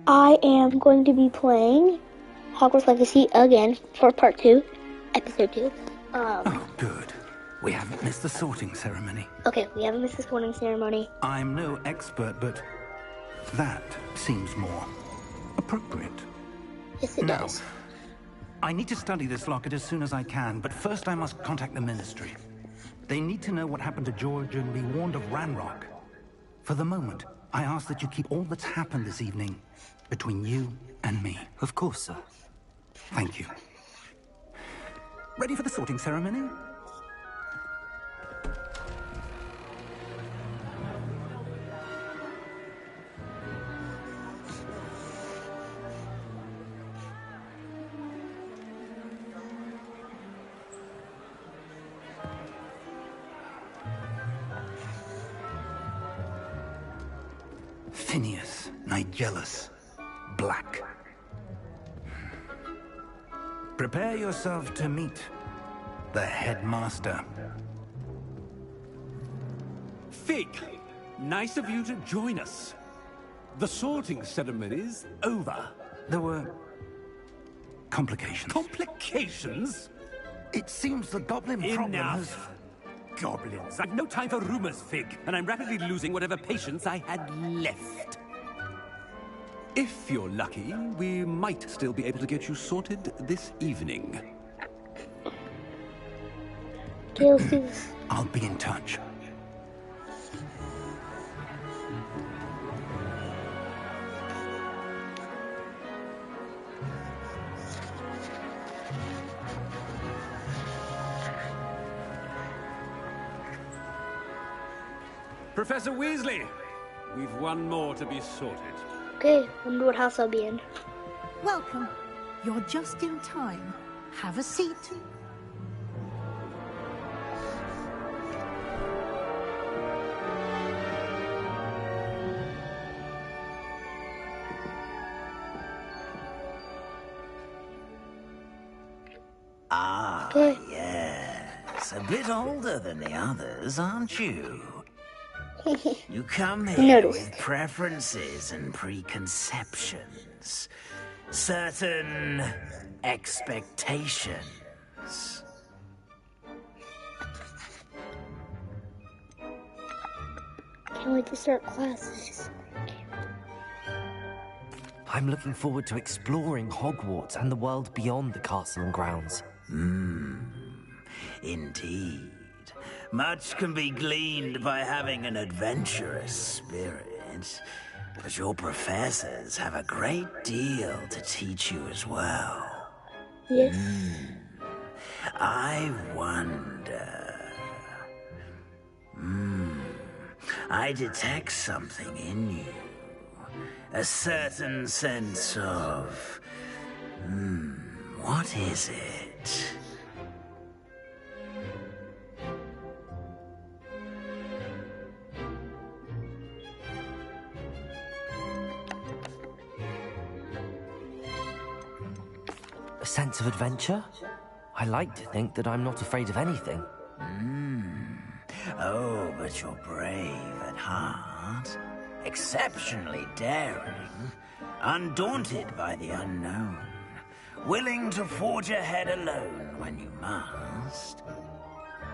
I am going to be playing Hogwarts Legacy again for part 2, episode 2. Oh, good. We haven't missed the sorting ceremony. Okay, we haven't missed the sorting ceremony. I'm no expert, but that seems more appropriate. Yes, it does. I need to study this locket as soon as I can, but first I must contact the Ministry. They need to know what happened to George and be warned of Ranrock. For the moment, I ask that you keep all that's happened this evening between you and me. Of course, sir. Thank you. Ready for the sorting ceremony? Phineas, Nigellus, Black. Prepare yourself to meet the headmaster. Fig, nice of you to join us. The sorting ceremony's over. There were complications. Complications? It seems the goblin problem has... Enough. Goblins. I've no time for rumors, Fig, and I'm rapidly losing whatever patience I had left. If you're lucky, we might still be able to get you sorted this evening. Okay, let's do this. I'll be in touch. Professor Weasley, we've one more to be sorted. Okay, wonder what house I'll be in. Welcome. You're just in time. Have a seat. Ah, Okay. yes. A bit older than the others, aren't you? You come here Noticed. with preferences and preconceptions. Certain expectations. Can't wait to start classes. I'm looking forward to exploring Hogwarts and the world beyond the castle and grounds. Indeed. Much can be gleaned by having an adventurous spirit, but your professors have a great deal to teach you as well. Yes. I wonder... I detect something in you. A certain sense of... what is it? A sense of adventure? I like to think that I'm not afraid of anything. Oh, but you're brave at heart, exceptionally daring, undaunted by the unknown, willing to forge ahead alone when you must.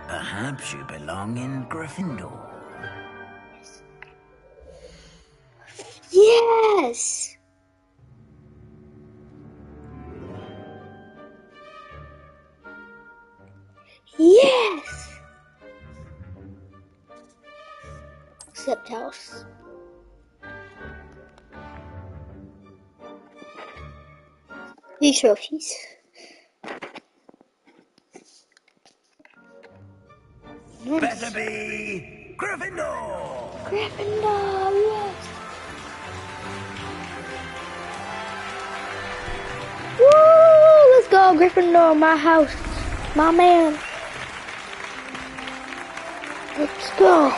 Perhaps you belong in Gryffindor. Yes! Yes! Except house. These trophies. Better be Gryffindor! Gryffindor, yes! Woo! Let's go, Gryffindor, my house. My man. Let's go.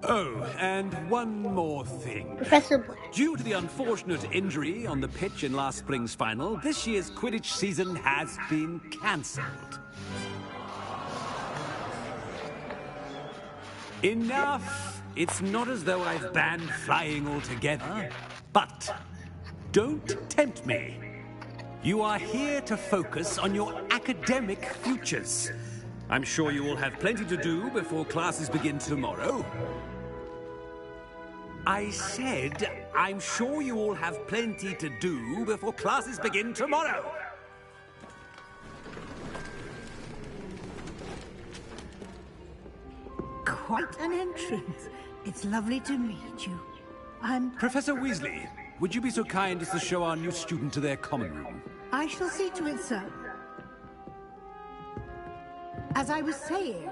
Oh, and one more thing. Professor Black. Due to the unfortunate injury on the pitch in last spring's final, this year's Quidditch season has been cancelled. Enough! It's not as though I've banned flying altogether. But don't tempt me. You are here to focus on your academic futures. I'm sure you will have plenty to do before classes begin tomorrow. I said, I'm sure you all have plenty to do before classes begin tomorrow. Quite an entrance. It's lovely to meet you. I'm... Professor Weasley, would you be so kind as to show our new student to their common room? I shall see to it, sir. As I was saying,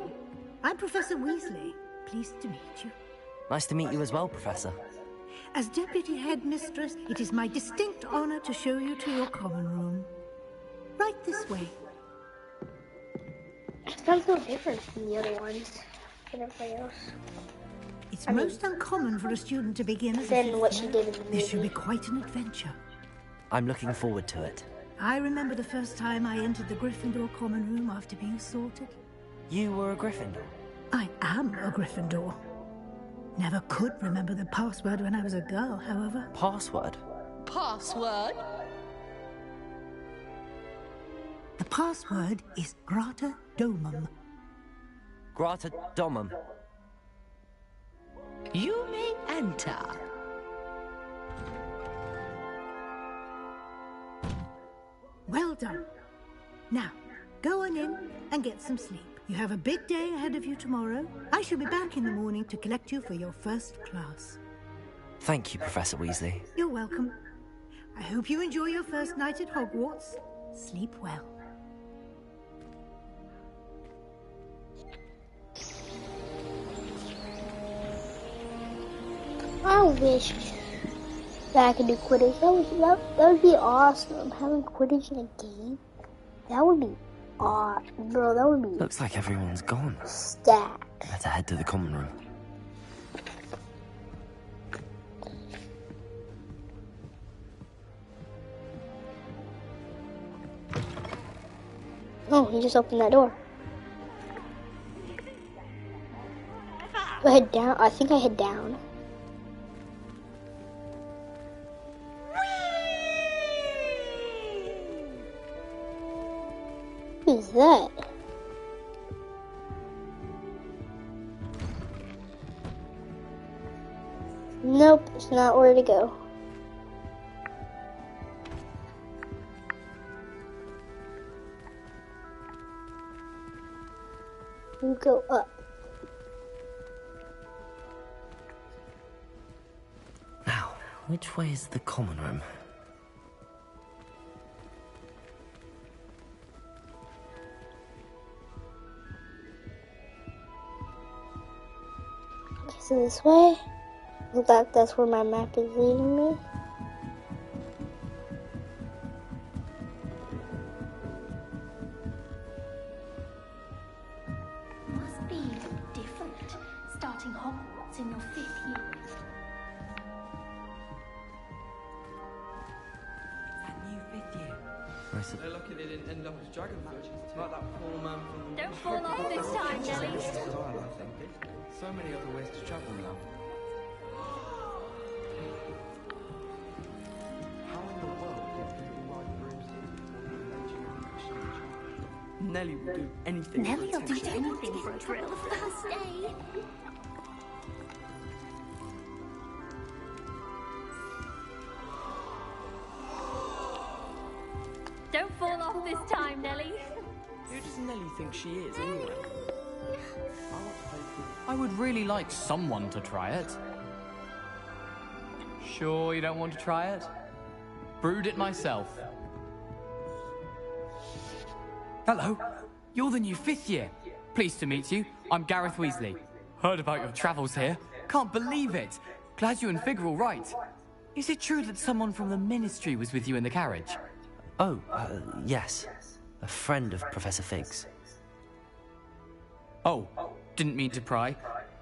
I'm Professor Weasley. Pleased to meet you. Nice to meet you as well, Professor. As Deputy Headmistress, it is my distinct honor to show you to your common room. Right this way. It sounds so different from the other ones and everybody else. It's most uncommon for a student to begin as a Than what she fifth did year. in the This should be movie. quite an adventure. I'm looking forward to it. I remember the first time I entered the Gryffindor common room after being sorted. You were a Gryffindor? I am a Gryffindor. Never could remember the password when I was a girl, however. Password? Password? The password is Grata Domum. Grata Domum. You may enter. Well done. Now, go on in and get some sleep. You have a big day ahead of you tomorrow. I shall be back in the morning to collect you for your first class. Thank you, Professor Weasley. You're welcome. I hope you enjoy your first night at Hogwarts. Sleep well. I wish that I could do Quidditch. That would be awesome. Having Quidditch in a game. That would be awesome. Bro, that would be Looks like everyone's gone. stacked. Better head to the common room. Oh, he just opened that door. I head down. I think I head down. Who's that? Nope, it's not where to go. You go up. Now, which way is the common room? Okay, so this way. Looks like that's where my map is leading me. Must be different, starting Hogwarts in your 5th year. That new 5th year. Where's They're lucky they didn't end up as Dragonflirt, like that poor man from... Don't fall off this time, Nelly. Style, I think. So many other ways to travel now. How in the world did people ride brooms Nelly will do anything Nelly for will do attention. anything for a thrill. The first day. Don't fall off this time, Nelly. Who does Nelly think she is, anyway? I would really like someone to try it. Sure you don't want to try it? Brewed it myself. Hello, you're the new 5th year. Pleased to meet you. I'm Gareth Weasley. Heard about your travels here. Can't believe it. Glad you and Fig are all right. Is it true that someone from the Ministry was with you in the carriage? Oh, yes. A friend of Professor Fig's. Oh, didn't mean to pry.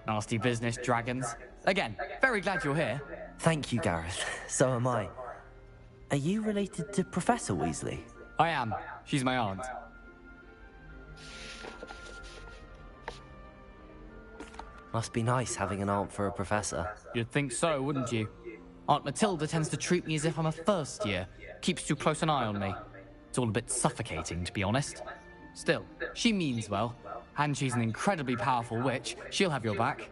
Nasty business, dragons. Again, very glad you're here. Thank you, Gareth. So am I. Are you related to Professor Weasley? I am. She's my aunt. Must be nice having an aunt for a professor. You'd think so, wouldn't you? Aunt Matilda tends to treat me as if I'm a first year. Keeps too close an eye on me. It's all a bit suffocating, to be honest. Still, she means well. And she's an incredibly powerful witch. She'll have your back.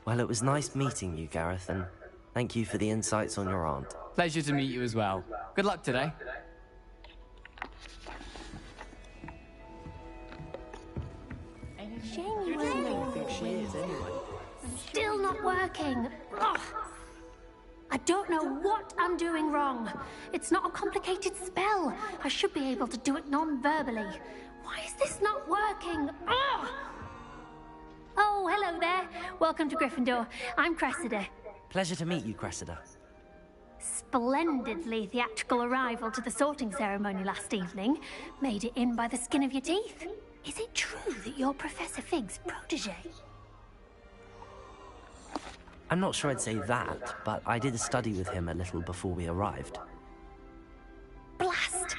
Well, it was nice meeting you, Gareth, and thank you for the insights on your aunt. Pleasure to meet you as well. Good luck today. Still not working. Ugh. I don't know what I'm doing wrong. It's not a complicated spell. I should be able to do it non-verbally. Why is this not working? Ugh. Oh, hello there. Welcome to Gryffindor. I'm Cressida. Pleasure to meet you, Cressida. Splendidly theatrical arrival to the sorting ceremony last evening. Made it in by the skin of your teeth. Is it true that you're Professor Fig's protege? I'm not sure I'd say that, but I did study with him a little before we arrived. Blast!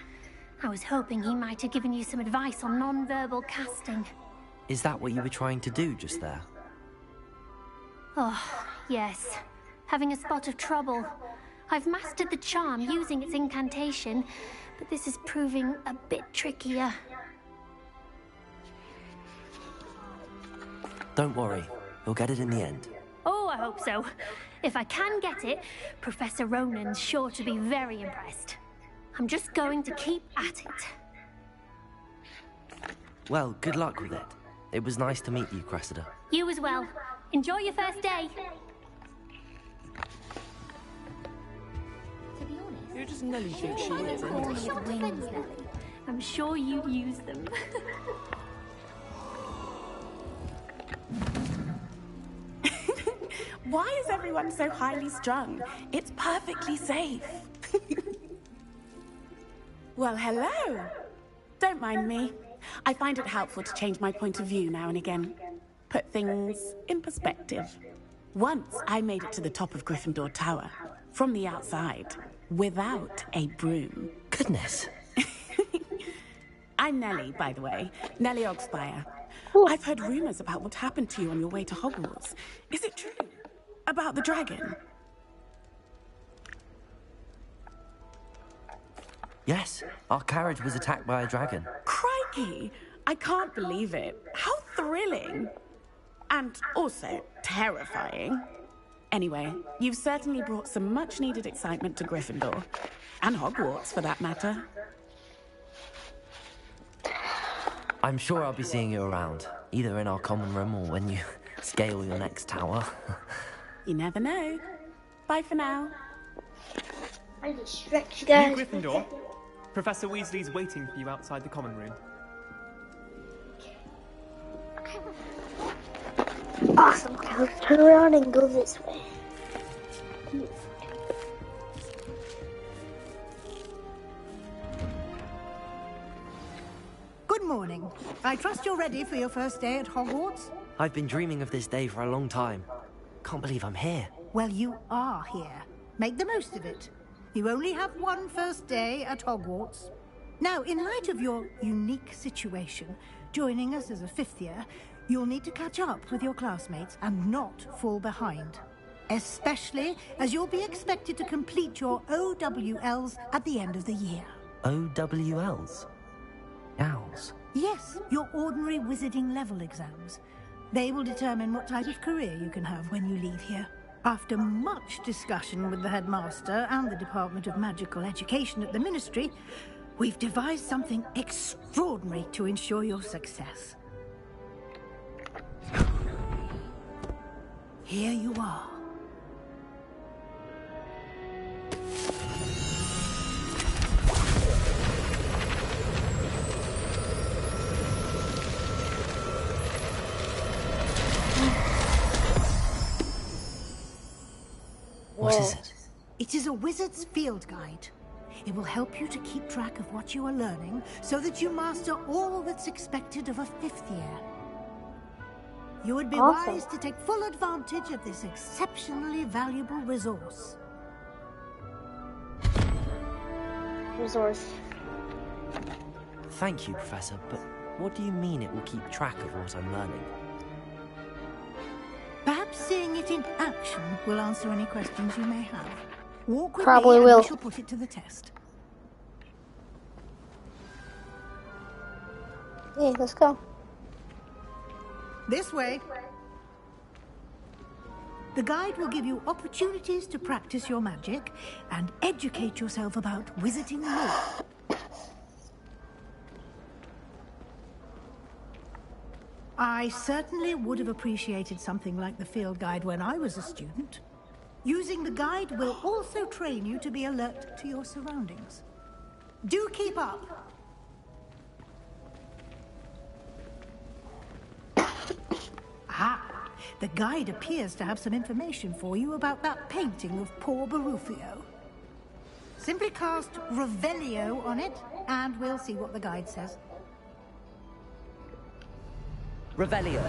I was hoping he might have given you some advice on non-verbal casting. Is that what you were trying to do just there? Oh, yes. Having a spot of trouble. I've mastered the charm using its incantation, but this is proving a bit trickier. Don't worry, you'll get it in the end. Oh, I hope so. If I can get it, Professor Ronan's sure to be very impressed. I'm just going to keep at it. Well, good luck with it. It was nice to meet you, Cressida. You as well. Enjoy your first day. Who does Nelly think she is anyway? I'm sure you'd use them. Why is everyone so highly strung? It's perfectly safe. Well, hello. Don't mind me. I find it helpful to change my point of view now and again. Put things in perspective. Once I made it to the top of Gryffindor Tower, from the outside, without a broom. Goodness. I'm Nellie, by the way. Nellie Ogspire. I've heard rumors about what happened to you on your way to Hogwarts. Is it true? About the dragon? Yes, our carriage was attacked by a dragon. Crikey! I can't believe it. How thrilling! And also terrifying. Anyway, you've certainly brought some much-needed excitement to Gryffindor. And Hogwarts, for that matter. I'm sure I'll be seeing you around, either in our common room or when you scale your next tower. You never know. Bye for now. I just stretch you guys. New Gryffindor. Professor Weasley's waiting for you outside the common room. Awesome. Let's turn around and go this way. Good morning. I trust you're ready for your first day at Hogwarts? I've been dreaming of this day for a long time. Can't believe I'm here. Well, you are here. Make the most of it. You only have one first day at Hogwarts. Now, in light of your unique situation, joining us as a fifth year, you'll need to catch up with your classmates and not fall behind. Especially as you'll be expected to complete your OWLs at the end of the year. OWLs? Owls? Yes, your ordinary wizarding level exams. They will determine what type of career you can have when you leave here. After much discussion with the headmaster and the Department of Magical Education at the Ministry, we've devised something extraordinary to ensure your success. Here you are. What is it? It is a wizard's field guide. It will help you to keep track of what you are learning so that you master all that's expected of a fifth year. You would be wise to take full advantage of this exceptionally valuable resource. resource. Thank you, Professor, but what do you mean it will keep track of what I'm learning? Perhaps seeing it in action will answer any questions you may have. Walk with Probably me and will. we shall put it to the test. Yeah, let's go. This way. The guide will give you opportunities to practice your magic and educate yourself about wizarding lore. I certainly would have appreciated something like the field guide when I was a student. Using the guide will also train you to be alert to your surroundings. Do keep up. Ah, the guide appears to have some information for you about that painting of poor Barufio. Simply cast Revelio on it, and we'll see what the guide says. Revelio.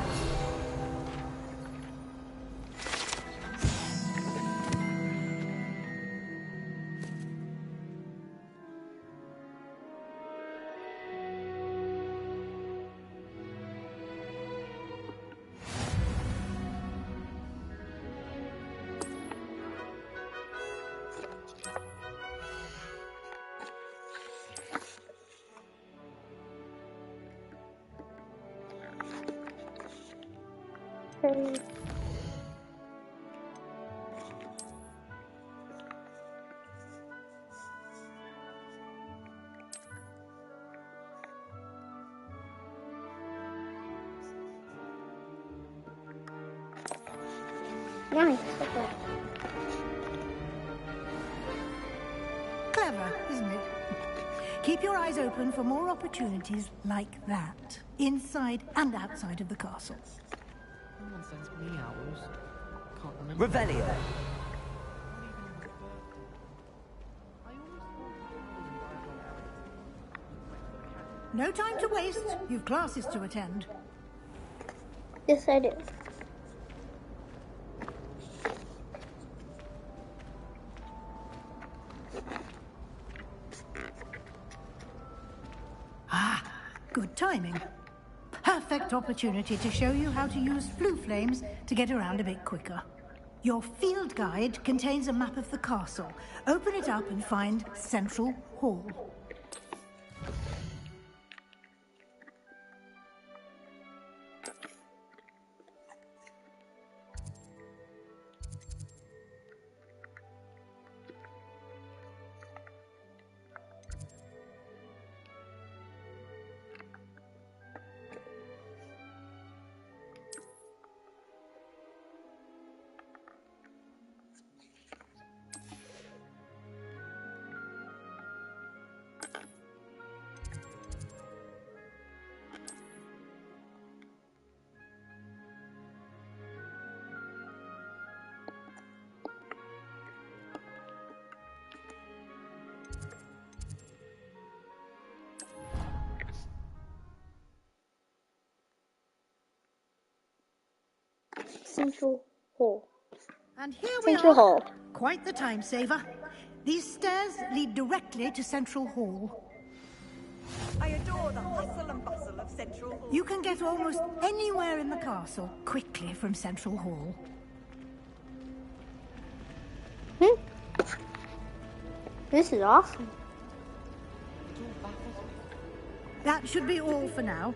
Okay. Nice. Okay. Clever, isn't it? Keep your eyes open for more opportunities like that, inside and outside of the castle. Someone sends me owls. Can't remember. Revelio. No time to waste. You've classes to attend. Yes, I do. Ah, good timing. Perfect opportunity to show you how to use flue flames to get around a bit quicker. Your field guide contains a map of the castle. Open it up and find Central Hall. Central Hall. And here we Central are. Hall. Quite the time saver. These stairs lead directly to Central Hall. I adore the hustle and bustle of Central Hall. You can get almost anywhere in the castle quickly from Central Hall. This is awesome. That should be all for now.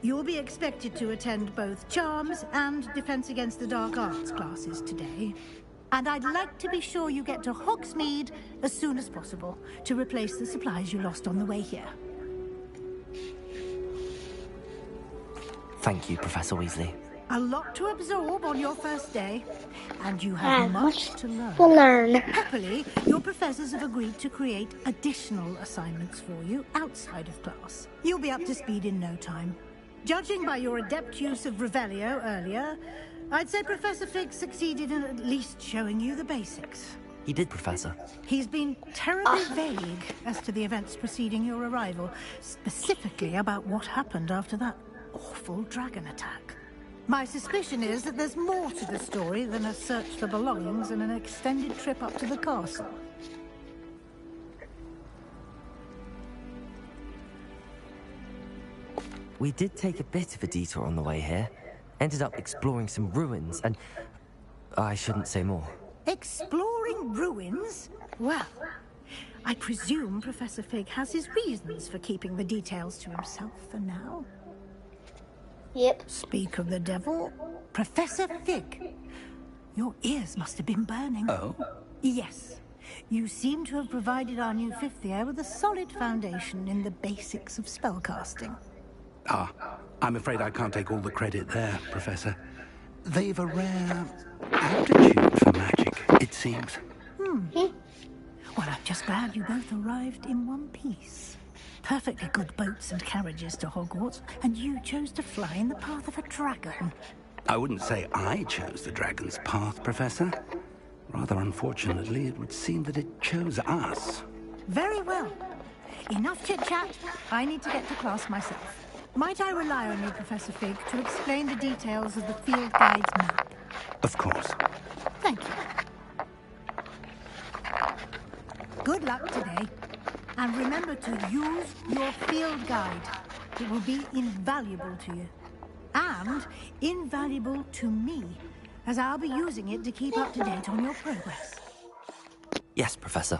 You'll be expected to attend both Charms and Defense Against the Dark Arts classes today. And I'd like to be sure you get to Hogsmeade as soon as possible to replace the supplies you lost on the way here. Thank you, Professor Weasley. A lot to absorb on your first day, and you have much to learn. Happily, your professors have agreed to create additional assignments for you outside of class. You'll be up to speed in no time. Judging by your adept use of Revelio earlier, I'd say Professor Fig succeeded in at least showing you the basics. He did, Professor. He's been terribly vague as to the events preceding your arrival, specifically about what happened after that awful dragon attack. My suspicion is that there's more to the story than a search for belongings and an extended trip up to the castle. We did take a bit of a detour on the way here. Ended up exploring some ruins and... I shouldn't say more. Exploring ruins? Well, I presume Professor Fig has his reasons for keeping the details to himself for now. Yep. Speak of the devil, Professor Fig. Your ears must have been burning. Oh? Yes. You seem to have provided our new fifth year with a solid foundation in the basics of spellcasting. Ah, I'm afraid I can't take all the credit there, Professor. They've a rare aptitude for magic, it seems. Well, I'm just glad you both arrived in one piece. Perfectly good boats and carriages to Hogwarts, and you chose to fly in the path of a dragon. I wouldn't say I chose the dragon's path, Professor. Rather unfortunately, it would seem that it chose us. Very well. Enough chit-chat. I need to get to class myself. Might I rely on you, Professor Fig, to explain the details of the field guide's map? Of course. Thank you. Good luck today. And remember to use your field guide. It will be invaluable to you. And invaluable to me, as I'll be using it to keep up to date on your progress. Yes, Professor.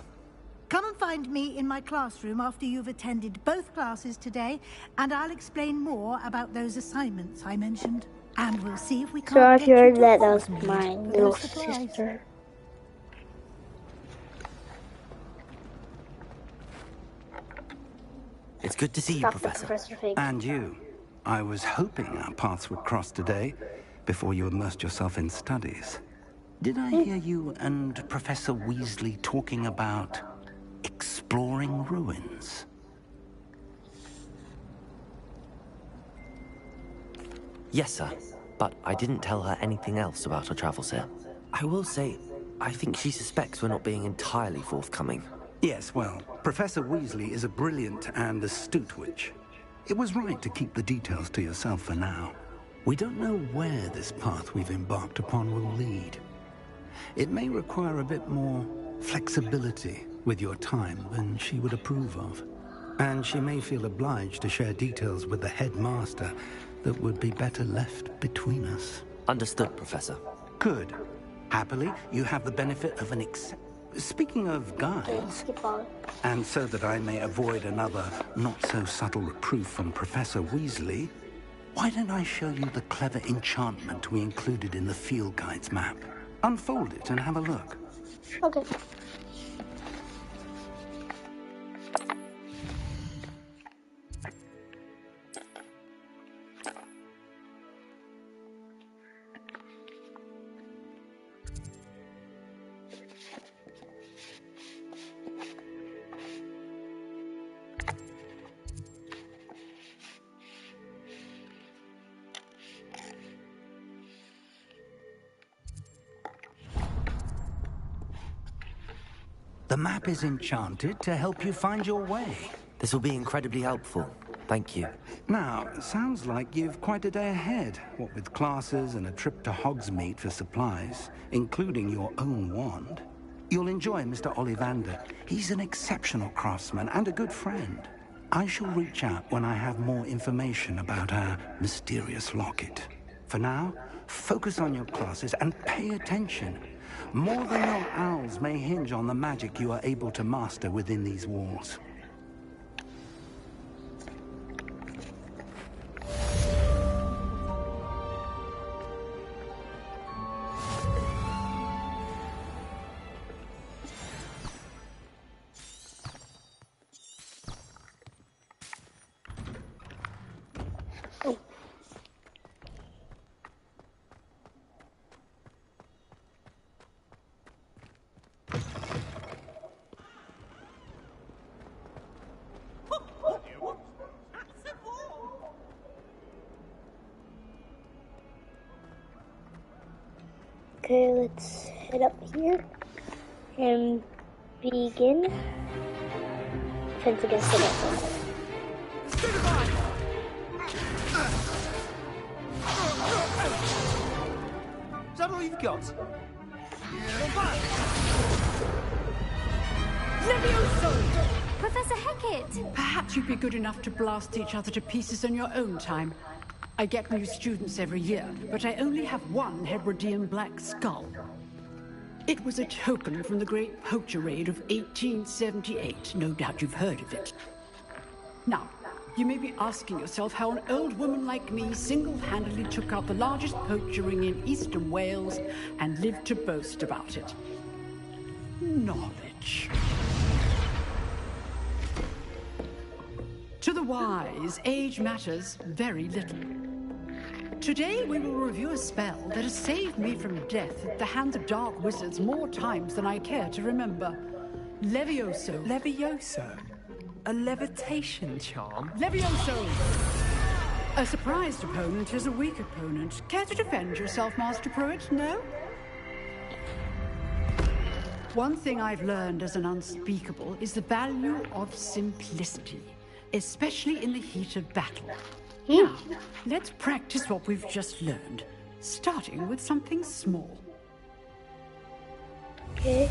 Come and find me in my classroom after you've attended both classes today, and I'll explain more about those assignments I mentioned. And we'll see if we can't So if get you you heard to that, that was Hogsmeade my for little those supplies. sister. It's good to see you, Stop the Professor. Professor Fig. And you. I was hoping our paths would cross today, before you immersed yourself in studies. Did I hear you and Professor Weasley talking about exploring ruins? Yes, sir. But I didn't tell her anything else about our travels here. I will say, I think she suspects we're not being entirely forthcoming. Yes, well, Professor Weasley is a brilliant and astute witch. It was right to keep the details to yourself for now. We don't know where this path we've embarked upon will lead. It may require a bit more flexibility with your time than she would approve of. And she may feel obliged to share details with the headmaster that would be better left between us. Understood, Professor. Good. Happily, you have the benefit of an Speaking of Okay, guides, skip on. and so that I may avoid another not-so-subtle reproof from Professor Weasley, why don't I show you the clever enchantment we included in the field guide's map? Unfold it and have a look. Okay. The map is enchanted to help you find your way. This will be incredibly helpful. Thank you. Now, sounds like you've quite a day ahead, what with classes and a trip to Hogsmeade for supplies, including your own wand. You'll enjoy Mr. Ollivander. He's an exceptional craftsman and a good friend. I shall reach out when I have more information about our mysterious locket. For now, focus on your classes and pay attention. More than your owls may hinge on the magic you are able to master within these walls. Okay, let's head up here and begin. Defense against the vessel. Is that all you've got? Levioso! Professor Hecat! Perhaps you'd be good enough to blast each other to pieces in your own time. I get new students every year, but I only have one Hebridean black skull. It was a token from the Great Poacher Raid of 1878. No doubt you've heard of it. Now, you may be asking yourself how an old woman like me single-handedly took out the largest poacher ring in eastern Wales and lived to boast about it. Knowledge. To the wise, age matters very little. Today we will review a spell that has saved me from death at the hands of dark wizards more times than I care to remember. Levioso. Levioso? A levitation charm? Levioso! A surprised opponent is a weak opponent. Care to defend yourself, Master Pruitt? No? One thing I've learned as an unspeakable is the value of simplicity, especially in the heat of battle. Now, let's practice what we've just learned, starting with something small. Okay.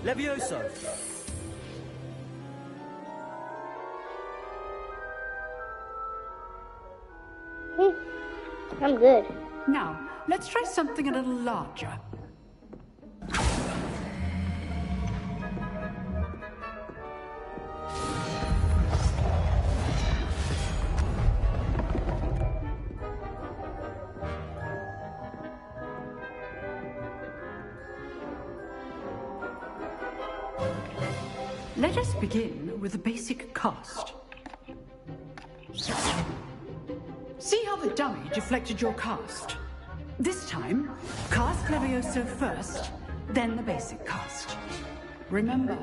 Levioso! I'm good. Now, let's try something a little larger. Let us begin with the basic cast. See how the dummy deflected your cast? This time, cast Levioso first, then the basic cast. Remember,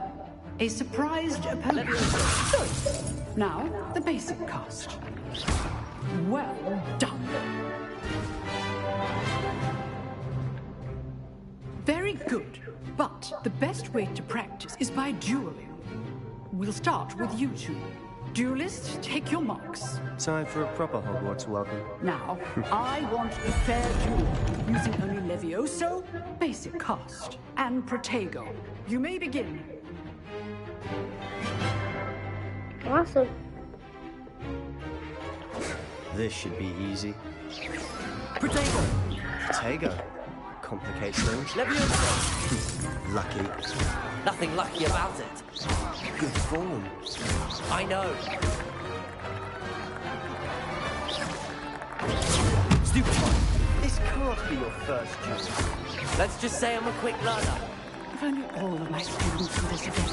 a surprised opponent. Good. Now, the basic cast. Well done. Very good, but the best way to practice is by dueling. We'll start with you two. Duelists, take your marks. Time for a proper Hogwarts welcome. Now, I want a fair duel, using only Levioso, basic cast, and Protego. You may begin. Awesome. This should be easy. Protego! Protego. Complicates things. Levioso! Lucky. Nothing lucky about it. Good form. I know. Stupid one. This can't be your first duel. Let's just say I'm a quick learner. If only all of my students were this event.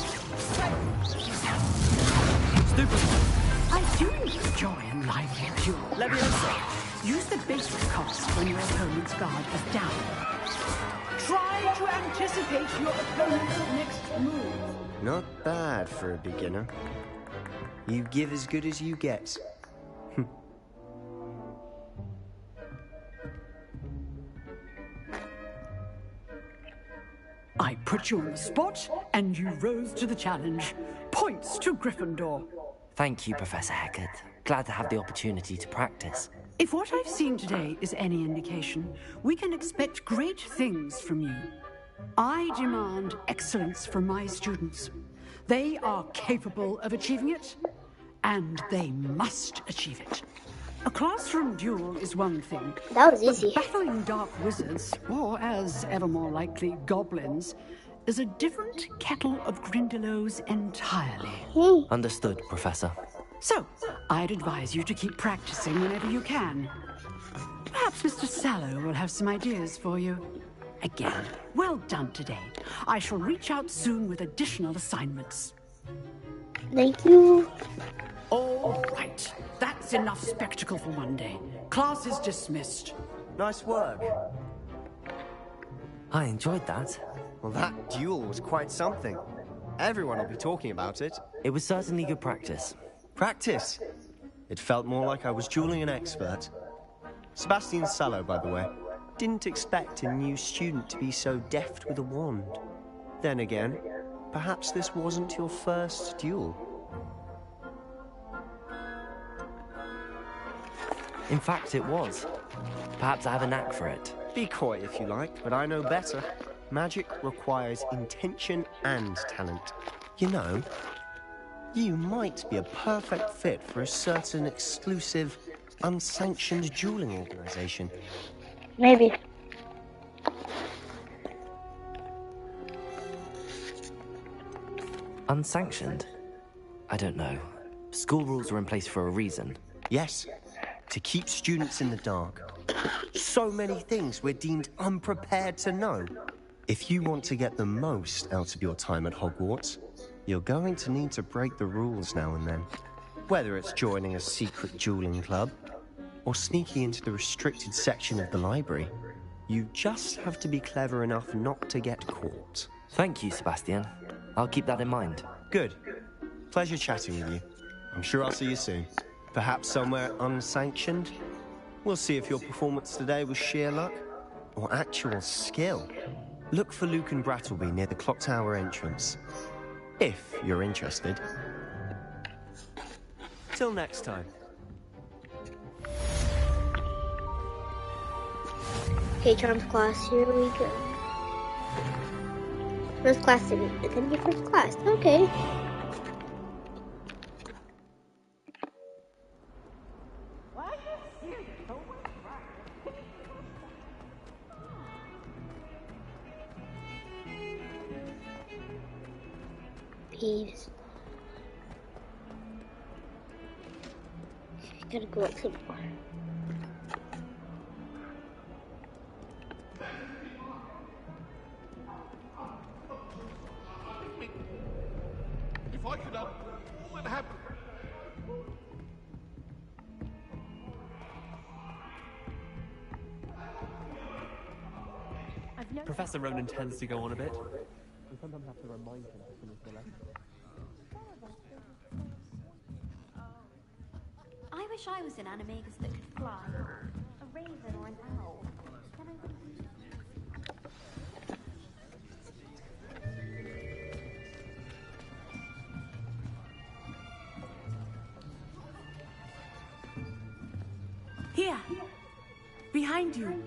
Stupid one. I do enjoy a lively duel. Levioso! Use the basic cast when your opponent's guard is down. Try to anticipate your opponent's next move. Not bad for a beginner. You give as good as you get. I put you on the spot, and you rose to the challenge. Points to Gryffindor. Thank you, Professor Hecat. Glad to have the opportunity to practice. If what I've seen today is any indication, we can expect great things from you. I demand excellence from my students. They are capable of achieving it, and they must achieve it. A classroom duel is one thing. That was easy. But battling dark wizards, or as ever more likely, goblins, is a different kettle of Grindylows entirely. Understood, Professor. So, I'd advise you to keep practicing whenever you can. Perhaps Mr. Sallow will have some ideas for you. Again, well done today. I shall reach out soon with additional assignments. Thank you. All right. That's enough spectacle for one day. Class is dismissed. Nice work. I enjoyed that. Well, that duel was quite something. Everyone will be talking about it. It was certainly good practice. Practice? It felt more like I was dueling an expert. Sebastian Sallow, by the way. Didn't expect a new student to be so deft with a wand. Then again, perhaps this wasn't your first duel. In fact, it was. Perhaps I have a knack for it. Be coy if you like, but I know better. Magic requires intention and talent. You know, you might be a perfect fit for a certain exclusive, unsanctioned dueling organization. Maybe. Unsanctioned? I don't know. School rules are in place for a reason. Yes, to keep students in the dark. So many things we're deemed unprepared to know. If you want to get the most out of your time at Hogwarts, you're going to need to break the rules now and then. Whether it's joining a secret dueling club, or sneaking into the restricted section of the library, you just have to be clever enough not to get caught. Thank you, Sebastian. I'll keep that in mind. Good. Pleasure chatting with you. I'm sure I'll see you soon. Perhaps somewhere unsanctioned? We'll see if your performance today was sheer luck or actual skill. Look for Luke and Brattleby near the clock tower entrance, if you're interested. Till next time. Okay, Charms class, here we go. First class today. It's gonna be first class. Okay. Peeves. Gotta go up some more. If I could what happened? Professor Ronan tends to go on a bit. We sometimes have to remind him to finish the lesson. I wish I was an animagus that could fly. A raven or an owl. Then I would... Here. Behind you.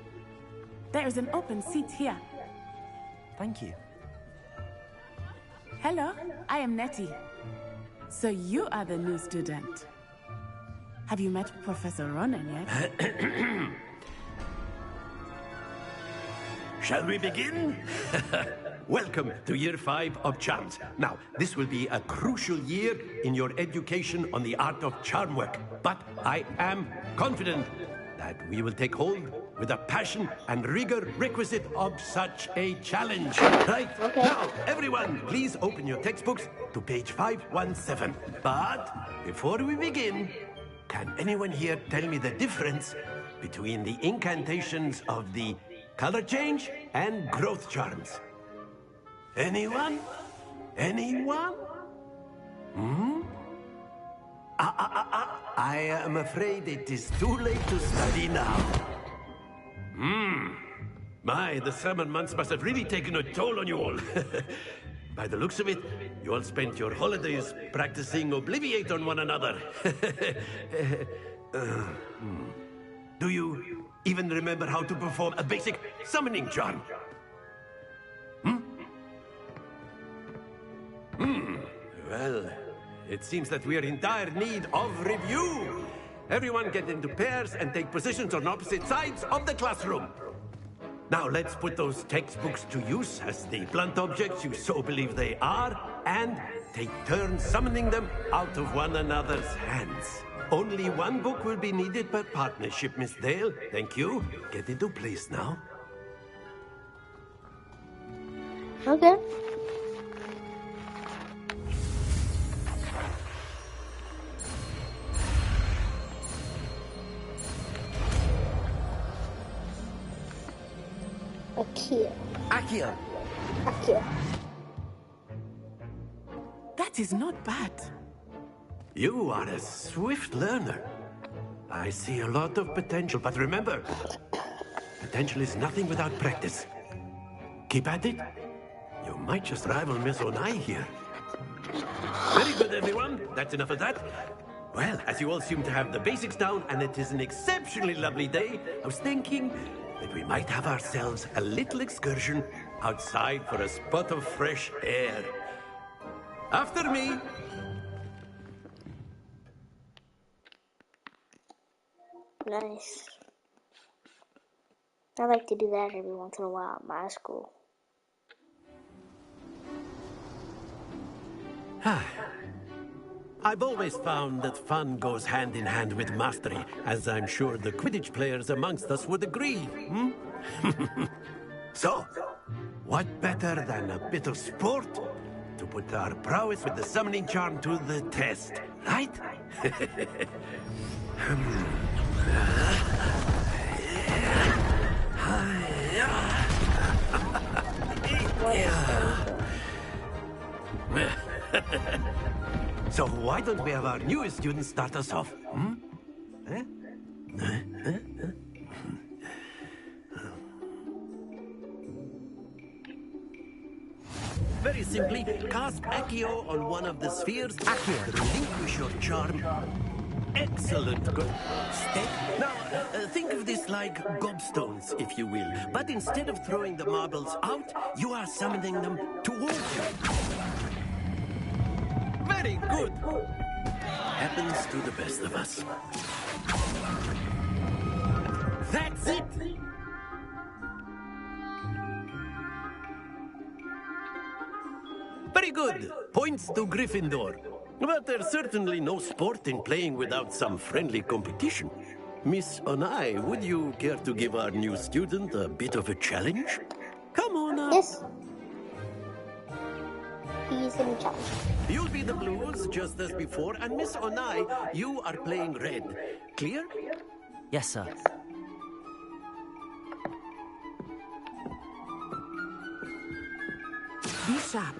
There is an open seat here. Thank you. Hello, I am Nettie. So you are the new student. Have you met Professor Ronan yet? Shall we begin? Welcome to Year 5 of Charms. Now, this will be a crucial year in your education on the art of charm work. But I am confident that we will take hold with the passion and rigor requisite of such a challenge. Right? Okay. Now, everyone, please open your textbooks to page 517. But before we begin, can anyone here tell me the difference between the incantations of the color change and growth charms? Anyone? Anyone? Hmm? I am afraid it is too late to study now. My, the summer months must have really taken a toll on you all. By the looks of it, you all spent your holidays practicing Obliviate on one another. Do you even remember how to perform a basic summoning charm? Well, it seems that we are in dire need of review. Everyone get into pairs and take positions on opposite sides of the classroom. Now let's put those textbooks to use as the blunt objects you so believe they are, and take turns summoning them out of one another's hands. Only one book will be needed per partnership, Miss Dale. Thank you. Get into place now. Okay. Akio. That is not bad. You are a swift learner. I see a lot of potential, but remember, potential is nothing without practice. Keep at it. You might just rival Miss Onai here. Very good, everyone. That's enough of that. Well, as you all seem to have the basics down, and it is an exceptionally lovely day, I was thinking that we might have ourselves a little excursion outside for a spot of fresh air. After me. Nice. I like to do that every once in a while at my school. I've always found that fun goes hand in hand with mastery, as I'm sure the Quidditch players amongst us would agree. So, what better than a bit of sport to put our prowess with the summoning charm to the test, right? So why don't we have our newest student start us off? Very simply, cast Accio on one of the spheres. Accio. Relinquish your charm. Excellent. Good. Step. Now, think of this like gobstones, if you will. But instead of throwing the marbles out, you are summoning them towards you. Very good. Happens to the best of us. That's it. Very good. Points to Gryffindor. But there's certainly no sport in playing without some friendly competition. Miss Onai, would you care to give our new student a bit of a challenge? Come on up. Yes. He's gonna challenge. You'll be the blues, just as before, and Miss Onai, you are playing red. Clear? Yes, sir. Be sharp.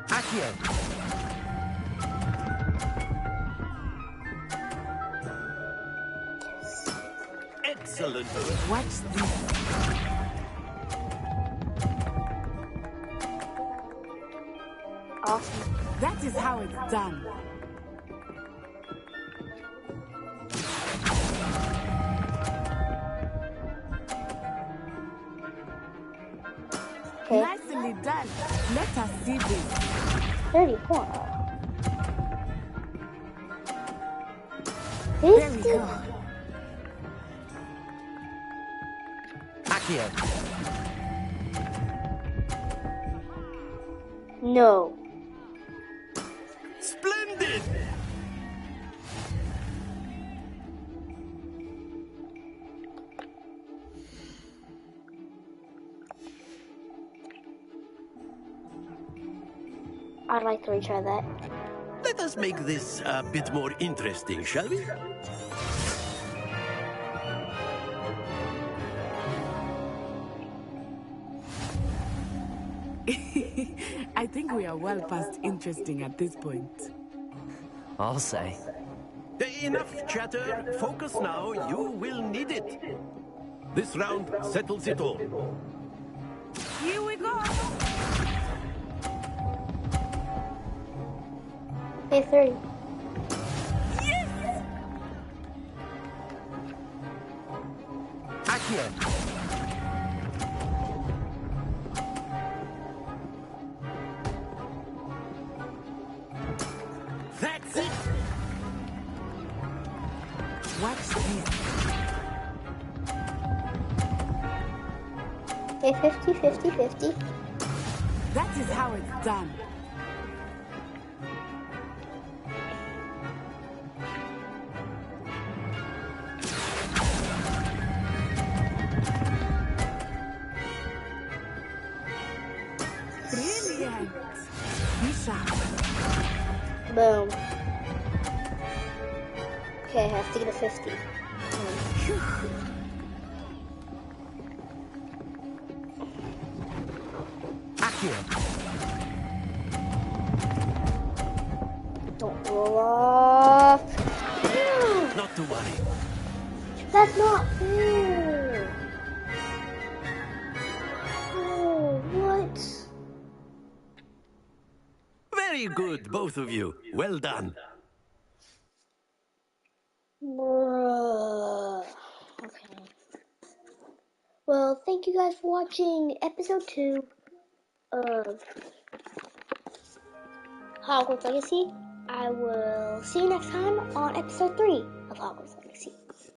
Accio. Excellent. Watch this. Awesome. That is how it's done. Okay. Nicely done. Let us see this. 34. There we go. Accio. No. Splendid! I'd like to retry that. Let us make this a bit more interesting, shall we? I think we are well past interesting at this point. I'll say. Enough chatter. Focus now. You will need it. This round settles it all. Here we go. Okay, 30. Yes! Accio. That's it. Watch this. Okay, 50, 50, 50. That is how it's done. Brilliant. Be sharp. Boom. Okay, I have to get a 50. Accio. Don't roll off. Not to worry. That's not fair. Oh, what? Very good, both of you. Well done. Bruh. Okay. Well, thank you guys for watching episode 2 of Hogwarts Legacy. I will see you next time on episode 3 of Hogwarts Legacy.